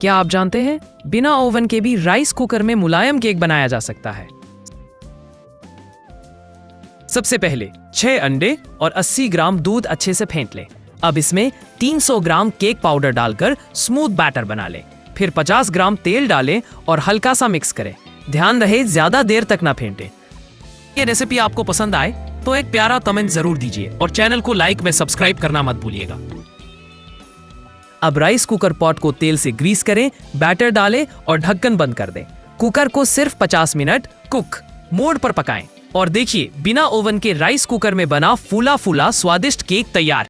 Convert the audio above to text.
क्या आप जानते हैं बिना ओवन के भी राइस कुकर में मुलायम केक बनाया जा सकता है। सबसे पहले 6 अंडे और 80 ग्राम दूध अच्छे से फेंट लें। अब इसमें 300 ग्राम केक पाउडर डालकर स्मूथ बैटर बना लें। फिर 50 ग्राम तेल डालें और हल्का सा मिक्स करें। ध्यान रहे ज्यादा देर तक ना फेंटें। ये रेसिपी आपको पसंद आए तो एक प्यारा कमेंट जरूर दीजिए और चैनल को लाइक व सब्सक्राइब करना मत भूलिएगा। अब राइस कुकर पॉट को तेल से ग्रीस करें, बैटर डालें और ढक्कन बंद कर दें। कुकर को सिर्फ 50 मिनट कुक मोड पर पकाएं और देखिए बिना ओवन के राइस कुकर में बना फूला फूला स्वादिष्ट केक तैयार।